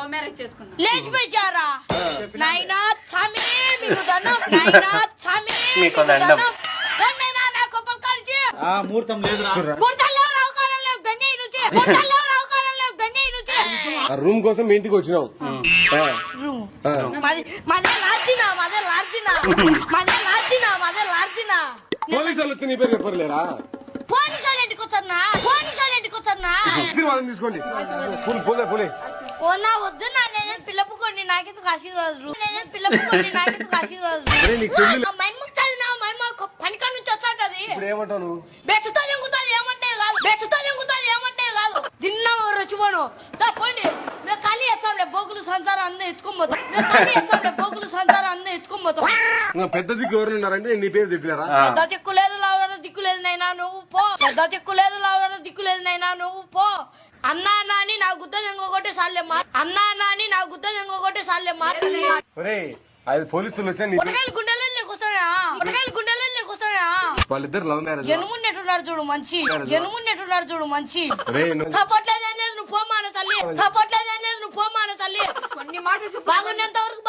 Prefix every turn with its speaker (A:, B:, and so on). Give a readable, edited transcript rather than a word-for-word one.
A: Love marriage చేసుకున్నాం.
B: లేచిపోయారా నాయనా స్వామి మీకు దండం, నాయనా స్వామి
C: మీకు దండం.
B: నాయనా నా కొప్పలు కాల్చి
D: ముహూర్తం లేదురా.
B: ముహూర్తాలు లేవు, రావుకాలం లేవు, గంగే నుంచి ముహూర్తాలు లేవు, రావుకాలం లేవు, గంగే నుంచి
E: రూమ్ కోసం మీ ఇంటికి వచ్చినావు. పోలీసు వాళ్ళు వచ్చి నీ పేరు చెప్పలేరా?
B: పోలీసులు ఇంటికి వచ్చారా, పోలీసులు ఇంటికి వచ్చారా?
E: వాళ్ళని తీసుకోండి. పోలే పోలే
B: ఓ నా వద్దు నా, నేనేం పిల్లపుకోండి నాకెందుకు ఆశీర్వాదాలు, నేనేం పిల్లపుకోండి నాకెందుకు ఆశీర్వాదాలు. పనికాడ నుంచి వచ్చాటది
E: ఇప్పుడు ఏమంటావు నువ్వు?
B: బెచ్చతో నింగుతుంది ఏమంటే కాదు, బెచ్చతో నింగుతుంది ఏమంటే కాదు. తిన్నా రచ్చిపోను పోండి. మేము ఖాళీ చేస్తాంలే, బోగులు సంసారం అంతా ఎత్తుకోబోతాం. మేము ఖాళీ చేస్తాంలే, బోగులు సంసారం అంతా ఎత్తుకోబోతాం.
E: పెద్ద దిక్కు ఎవరు ఉన్నారంటే నీ పేరు చెప్పినారా?
B: పెద్ద దిక్కు లేదు, లావడం దిక్కు లేదు నైనా నువ్వు పో. పెద్ద దిక్కు లేదు, లావడం దిక్కు లేదు నైనా నువ్వు పో. అన్నా నాని నా గుద్ద ఇంకొకటి సాలేమ్మా, అన్నా నాని నా గుద్ద ఇంకొకటి సాలేమ్మా.
E: ఒరేయ్, అది పోలీసులు వచ్చా నీ
B: పొట్టకాయలు గుండెలు నీకు వస్తాయా, పొట్టకాయలు గుండెలు నీకు వస్తాయా.
E: వాళ్ళిద్దరు లవ్ మ్యారేజ్.
B: ఎనుమున్నట్టున్నారు చూడు మంచి, ఎనుమున్నట్టున్నారు చూడు మంచి.
E: ఒరేయ్,
B: సపోర్ట్ లేదనేది నువ్వు పోమాన తల్లి, సపోర్ట్ లేదనేది నువ్వు పోమాన తల్లి.
A: కొన్ని మాటలు చెప్పు.
B: బాగున్నంత వరకు